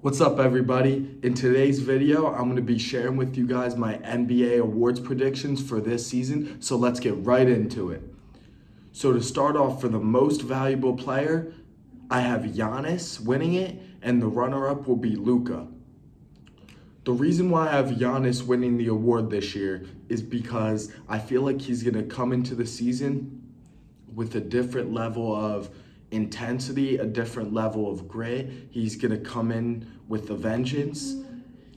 What's up, everybody? In today's video, I'm going to be sharing with you guys my NBA awards predictions for this season, so let's get right into it. So to start off, for the most valuable player, I have Giannis winning it, and the runner-up will be Luka. The reason why I have Giannis winning the award this year is because I feel like he's going to come into the season with a different level of intensity, a different level of grit. He's going to come in with a vengeance.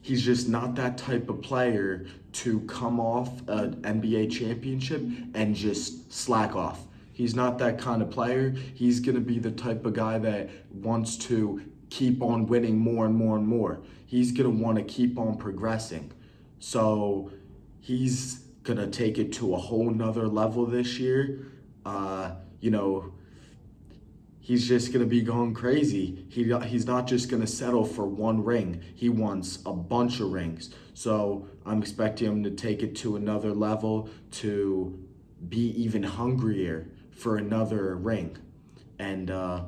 He's just not that type of player to come off an NBA championship and just slack off. He's not that kind of player. He's going to be the type of guy that wants to keep on winning more and more and more. He's going to want to keep on progressing. So he's going to take it to a whole nother level this year. He's just going to be going crazy. He's not just going to settle for one ring. He wants a bunch of rings. So I'm expecting him to take it to another level, to be even hungrier for another ring. And I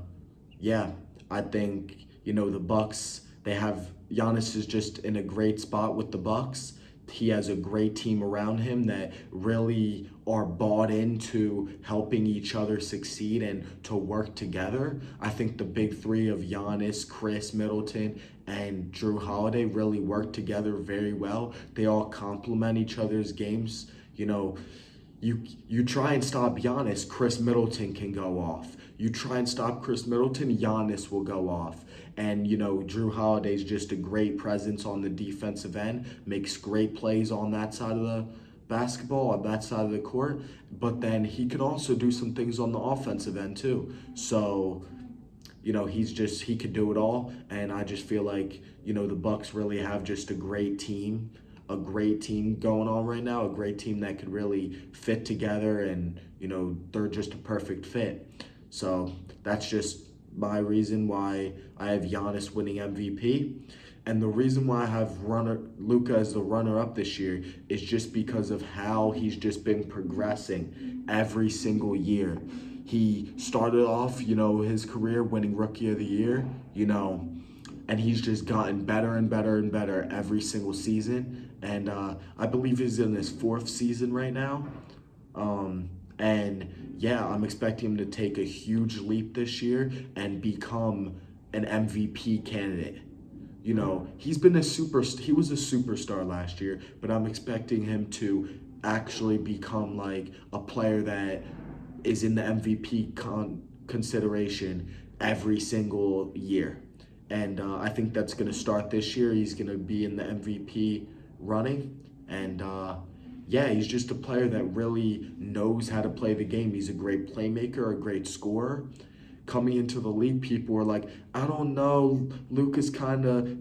think, the Bucks, Giannis is just in a great spot with the Bucks. He has a great team around him that really are bought into helping each other succeed and to work together. I think the big three of Giannis, Chris Middleton, and Drew Holiday really work together very well. They all complement each other's games. You try and stop Giannis, Chris Middleton can go off. You try and stop Chris Middleton, Giannis will go off. And, Drew Holiday's just a great presence on the defensive end, makes great plays on that side of the basketball, on that side of the court. But then he can also do some things on the offensive end too. So, he could do it all. And I just feel like, the Bucks really have just a great team going on right now, a great team that could really fit together, and they're just a perfect fit. So that's just my reason why I have Giannis winning MVP. And the reason why I have Luka as the runner-up this year is just because of how he's just been progressing every single year. He started off, his career winning Rookie of the Year, and he's just gotten better and better and better every single season. And I believe he's in his fourth season right now. I'm expecting him to take a huge leap this year and become an MVP candidate. He was a superstar last year, but I'm expecting him to actually become like a player that is in the MVP consideration every single year. And I think that's going to start this year. He's going to be in the MVP running. And he's just a player that really knows how to play the game. He's a great playmaker, a great scorer. Coming into the league, people were like, I don't know, Luka's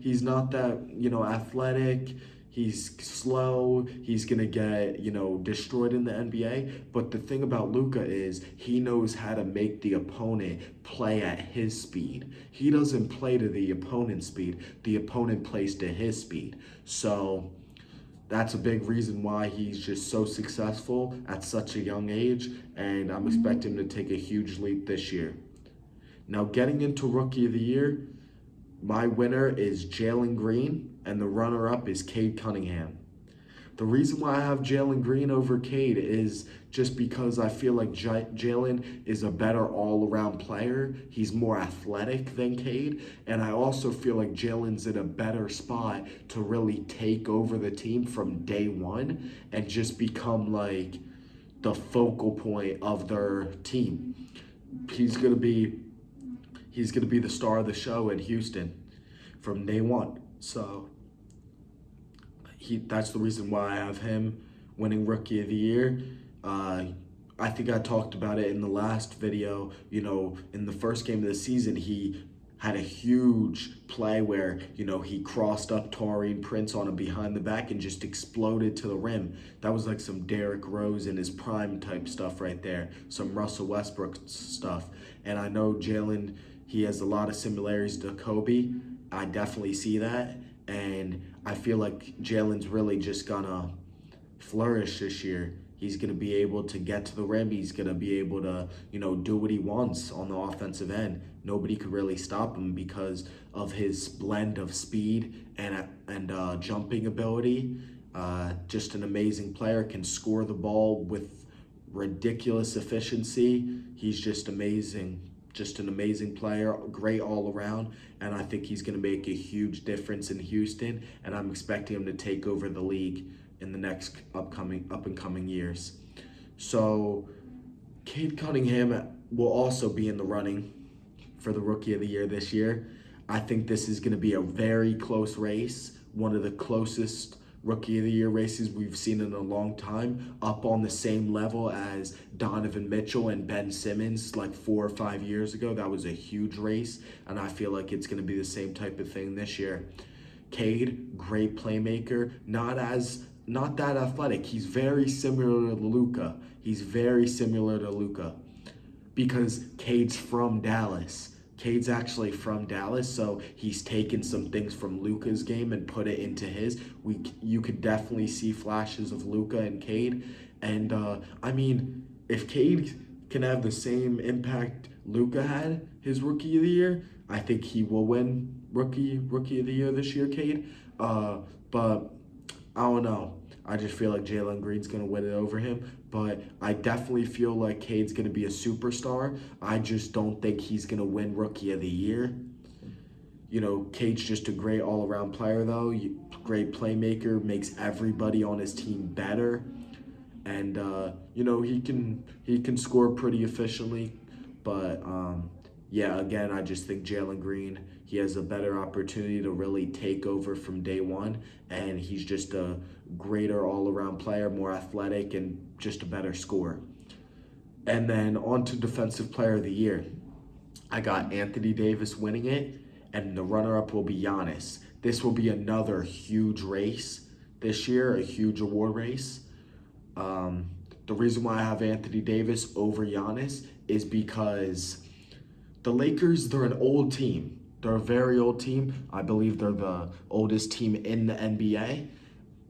he's not that, athletic. He's slow. He's going to get, destroyed in the NBA. But the thing about Luka is he knows how to make the opponent play at his speed. He doesn't play to the opponent's speed. The opponent plays to his speed. So that's a big reason why he's just so successful at such a young age. And I'm expecting him to take a huge leap this year. Now, getting into Rookie of the Year, my winner is Jalen Green, and the runner-up is Cade Cunningham. The reason why I have Jalen Green over Cade is just because I feel like Jalen is a better all-around player. He's more athletic than Cade, and I also feel like Jalen's in a better spot to really take over the team from day one and just become like the focal point of their team. He's gonna be the star of the show in Houston from day one. So that's the reason why I have him winning Rookie of the Year. I think I talked about it in the last video. In the first game of the season, he had a huge play where, he crossed up Taurean Prince on a behind the back and just exploded to the rim. That was like some Derrick Rose in his prime type stuff right there, some Russell Westbrook stuff. And I know Jalen, he has a lot of similarities to Kobe. I definitely see that. And I feel like Jalen's really just gonna flourish this year. He's going to be able to get to the rim. He's going to be able to, do what he wants on the offensive end. Nobody could really stop him because of his blend of speed and jumping ability. Just an amazing player, can score the ball with ridiculous efficiency. He's just amazing. Just an amazing player, great all around, and I think he's going to make a huge difference in Houston, and I'm expecting him to take over the league in the next up and coming years. So Cade Cunningham will also be in the running for the Rookie of the Year this year. I think this is going to be a very close race, one of the closest Rookie of the Year races we've seen in a long time, up on the same level as Donovan Mitchell and Ben Simmons like 4 or 5 years ago. That was a huge race, and I feel like it's going to be the same type of thing this year. Cade, great playmaker, not that athletic. He's very similar to Luka. Because Cade's from Dallas. Cade's actually from Dallas, so he's taken some things from Luka's game and put it into his. You could definitely see flashes of Luka and Cade. And if Cade can have the same impact Luka had his Rookie of the Year, I think he will win Rookie of the Year this year, Cade. But I don't know. I just feel like Jalen Green's going to win it over him. But I definitely feel like Cade's going to be a superstar. I just don't think he's going to win Rookie of the Year. Cade's just a great all-around player, though. Great playmaker, makes everybody on his team better. And, he can score pretty efficiently. But, again, I just think Jalen Green, he has a better opportunity to really take over from day one, and he's just a greater all-around player, more athletic, and just a better scorer. And then on to Defensive Player of the Year. I got Anthony Davis winning it, and the runner-up will be Giannis. This will be another huge race this year, a huge award race. The reason why I have Anthony Davis over Giannis is because the Lakers, they're an old team. They're a very old team. I believe they're the oldest team in the NBA.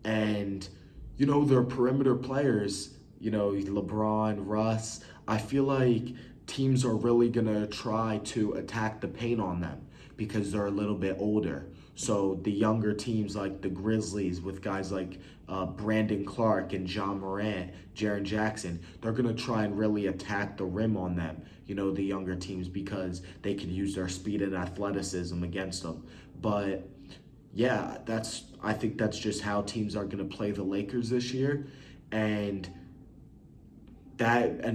And, their perimeter players, LeBron, Russ, I feel like teams are really going to try to attack the paint on them because they're a little bit older. So the younger teams like the Grizzlies with guys like Brandon Clark and John Morant, Jaren Jackson, they're going to try and really attack the rim on them, the younger teams, because they can use their speed and athleticism against them. But yeah, I think that's just how teams are going to play the Lakers this year. And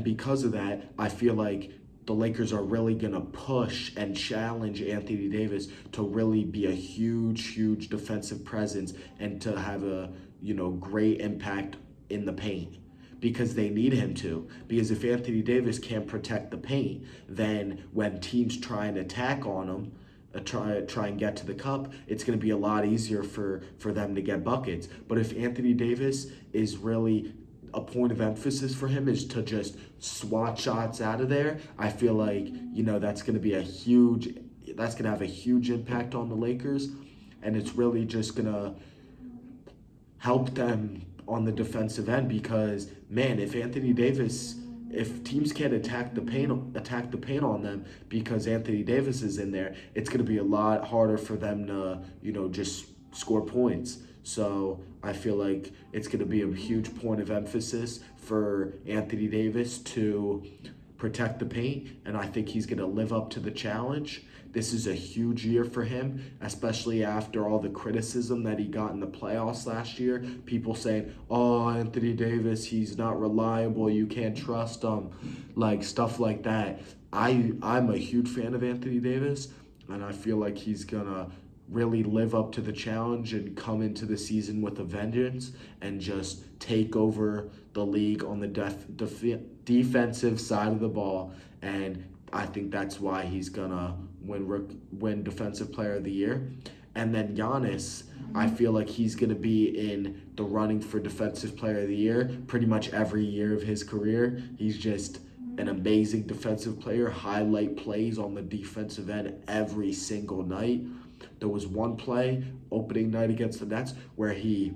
because of that, I feel like the Lakers are really going to push and challenge Anthony Davis to really be a huge, huge defensive presence and to have a, great impact in the paint, because they need him to. Because if Anthony Davis can't protect the paint, then when teams try and attack on him, try and get to the cup, it's going to be a lot easier for them to get buckets. But if Anthony Davis is really, a point of emphasis for him is to just swat shots out of there, I feel like, that's going to have a huge impact on the Lakers, and it's really just going to help them on the defensive end because, man, if teams can't attack the paint on them because Anthony Davis is in there, it's going to be a lot harder for them to, just score points. So I feel like it's going to be a huge point of emphasis for Anthony Davis to protect the paint, and I think he's going to live up to the challenge. This is a huge year for him, especially after all the criticism that he got in the playoffs last year. People saying, oh, Anthony Davis, he's not reliable, you can't trust him, like stuff like that. I'm a huge fan of Anthony Davis, and I feel like he's going to really live up to the challenge and come into the season with a vengeance and just take over the league on the defensive side of the ball. And I think that's why he's gonna win Defensive Player of the Year. And then Giannis, I feel like he's gonna be in the running for Defensive Player of the Year pretty much every year of his career. He's just an amazing defensive player, highlight plays on the defensive end every single night. There was one play, opening night against the Nets, where he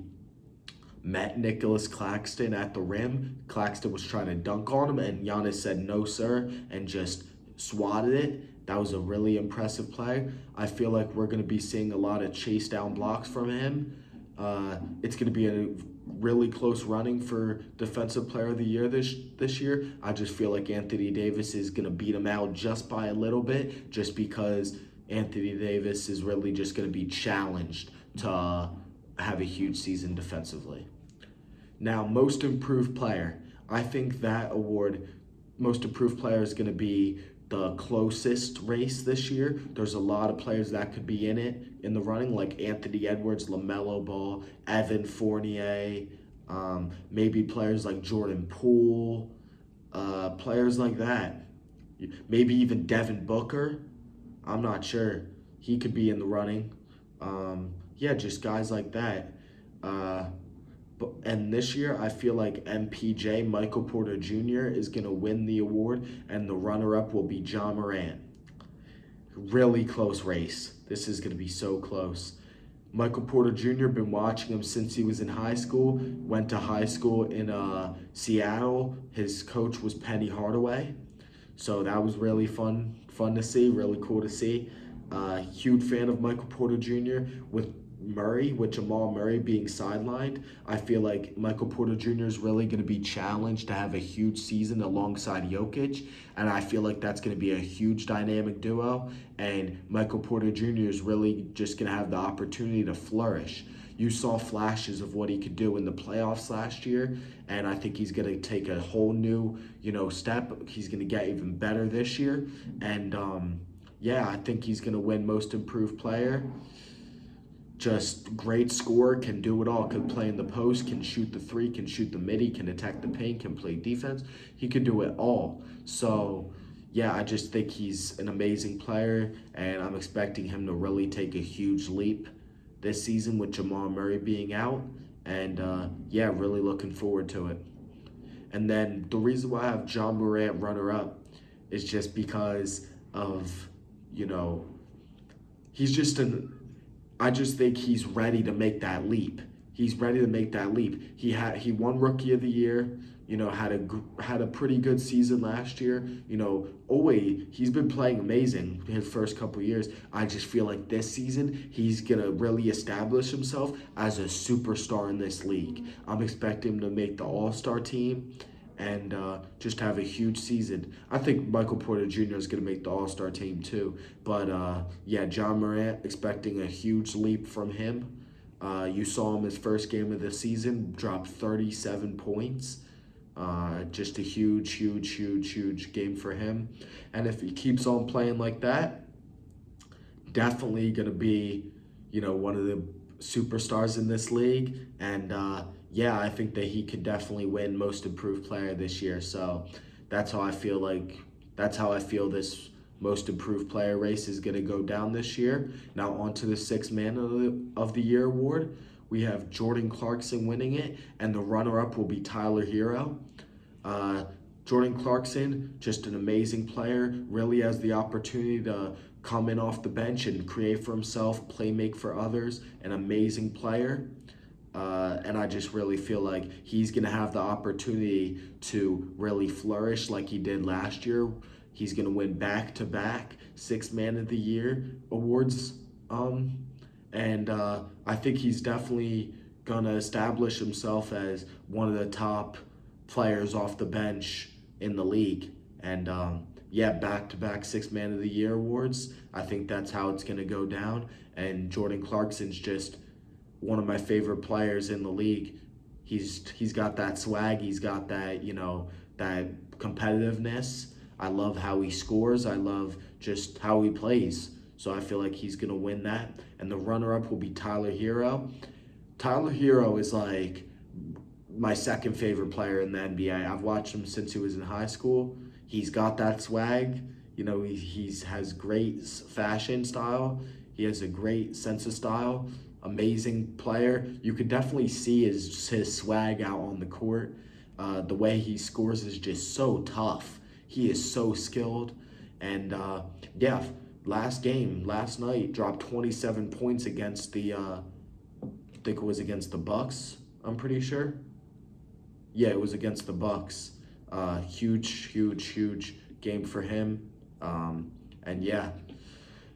met Nicholas Claxton at the rim. Claxton was trying to dunk on him, and Giannis said, "No, sir," and just swatted it. That was a really impressive play. I feel like we're going to be seeing a lot of chase down blocks from him. It's going to be a really close running for Defensive Player of the Year this year. I just feel like Anthony Davis is going to beat him out just by a little bit, just because Anthony Davis is really just going to be challenged to have a huge season defensively. Now, Most Improved Player. I think that award, Most Improved Player, is going to be the closest race this year. There's a lot of players that could be in it in the running, like Anthony Edwards, LaMelo Ball, Evan Fournier, maybe players like Jordan Poole, players like that. Maybe even Devin Booker. I'm not sure. He could be in the running. Yeah, just guys like that. And this year, I feel like MPJ, Michael Porter Jr., is going to win the award, and the runner-up will be Ja Morant. Really close race. This is going to be so close. Michael Porter Jr., been watching him since he was in high school. Went to high school in Seattle. His coach was Penny Hardaway. So that was really fun to see, really cool to see. Huge fan of Michael Porter Jr. with Jamal Murray being sidelined. I feel like Michael Porter Jr. is really going to be challenged to have a huge season alongside Jokic, and I feel like that's going to be a huge dynamic duo, and Michael Porter Jr. is really just going to have the opportunity to flourish. You saw flashes of what he could do in the playoffs last year, and I think he's going to take a whole new, step. He's going to get even better this year, and I think he's going to win Most Improved Player. Just great scorer, can do it all, can play in the post, can shoot the three, can shoot the midi, can attack the paint, can play defense. He could do it all. So, I just think he's an amazing player, and I'm expecting him to really take a huge leap this season with Jamal Murray being out, and really looking forward to it. And then the reason why I have Ja Morant runner-up is just because of, he's just I just think he's ready to make that leap. He's ready to make that leap. He won Rookie of the Year. Had a pretty good season last year. He's been playing amazing his first couple years. I just feel like this season he's gonna really establish himself as a superstar in this league. I'm expecting him to make the All-Star team and just have a huge season. I think Michael Porter Jr. is going to make the All-Star team too. But Ja Morant, expecting a huge leap from him. You saw him his first game of the season, dropped 37 points. Just a huge game for him. And if he keeps on playing like that, definitely going to be, one of the superstars in this league. And I think that he could definitely win Most Improved Player this year. So that's how I feel this Most Improved Player race is going to go down this year. Now on to the Sixth Man of the Year award. We have Jordan Clarkson winning it, and the runner-up will be Tyler Hero. Jordan Clarkson, just an amazing player, really has the opportunity to come in off the bench and create for himself, play make for others, an amazing player. And I just really feel like he's going to have the opportunity to really flourish like he did last year. He's going to win back-to-back Sixth Man of the Year awards. And I think he's definitely going to establish himself as one of the top players off the bench in the league. And back-to-back Sixth Man of the Year awards. I think that's how it's going to go down. And Jordan Clarkson's just one of my favorite players in the league. He's got that swag. He's got that, that competitiveness. I love how he scores. I love just how he plays. So I feel like he's going to win that. And the runner-up will be Tyler Hero. Tyler Hero is like my second favorite player in the NBA. I've watched him since he was in high school. He's got that swag. He has great fashion style. He has a great sense of style. Amazing player. You could definitely see his swag out on the court. The way he scores is just so tough. He is so skilled. And last night, dropped 27 points against the, I think it was against the Bucks. I'm pretty sure. Yeah, it was against the Bucks. Huge game for him. And yeah,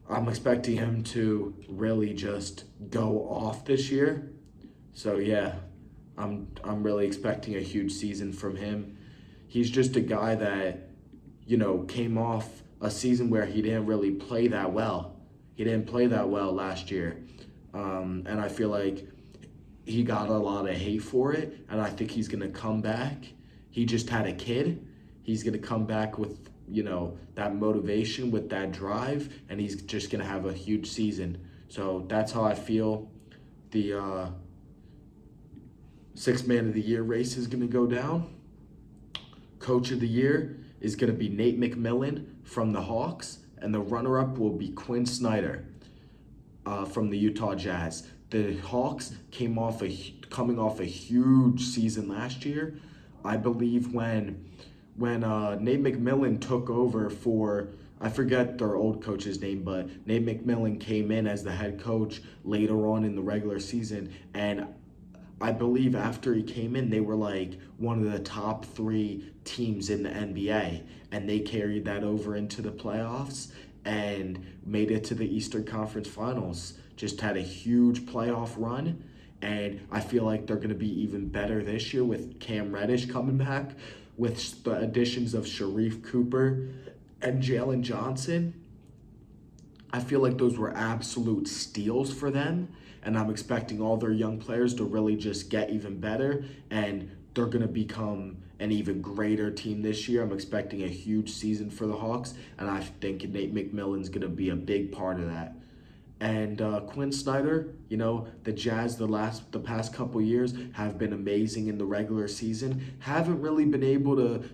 I'm expecting him to really just go off this year. So yeah, I'm really expecting a huge season from him. He's just a guy that, came off a season where he didn't really play that well. He didn't play that well last year. And I feel like he got a lot of hate for it, and I think he's going to come back. He just had a kid. He's going to come back with, that motivation, with that drive, and he's just going to have a huge season. So that's how I feel the Sixth Man of the Year race is going to go down. Coach of the Year is going to be Nate McMillan from the Hawks, and the runner-up will be Quinn Snyder from the Utah Jazz. The Hawks coming off a huge season last year. I believe when Nate McMillan took over for, I forget their old coach's name, but Nate McMillan came in as the head coach later on in the regular season, and I believe after he came in, they were like one of the top 3 teams in the NBA, and they carried that over into the playoffs and made it to the Eastern Conference Finals. Just had a huge playoff run, and I feel like they're going to be even better this year with Cam Reddish coming back, with the additions of Sharif Cooper and Jalen Johnson. I feel like those were absolute steals for them, and I'm expecting all their young players to really just get even better, and they're going to become an even greater team this year. I'm expecting a huge season for the Hawks, and I think Nate McMillan's going to be a big part of that. And Quinn Snyder, the Jazz the past couple years have been amazing in the regular season. Haven't really been able to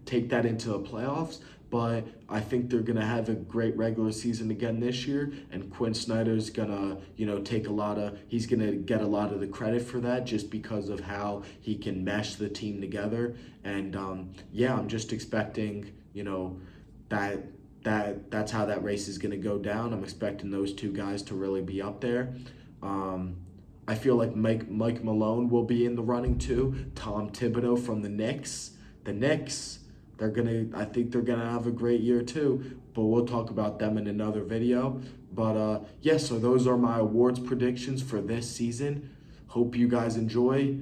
take that into the playoffs, but I think they're gonna have a great regular season again this year. And Quinn Snyder's gonna, he's gonna get a lot of the credit for that just because of how he can mesh the team together. And I'm just expecting, that's how that race is going to go down. I'm expecting those 2 guys to really be up there. I feel like Mike Malone will be in the running too. Tom Thibodeau from the Knicks. The Knicks, I think they're gonna have a great year too. But we'll talk about them in another video. But so those are my awards predictions for this season. Hope you guys enjoy.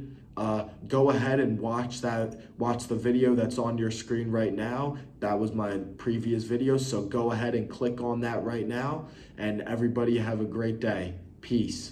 Go ahead and watch the video that's on your screen right now. That was my previous video, so go ahead and click on that right now, and everybody have a great day. Peace.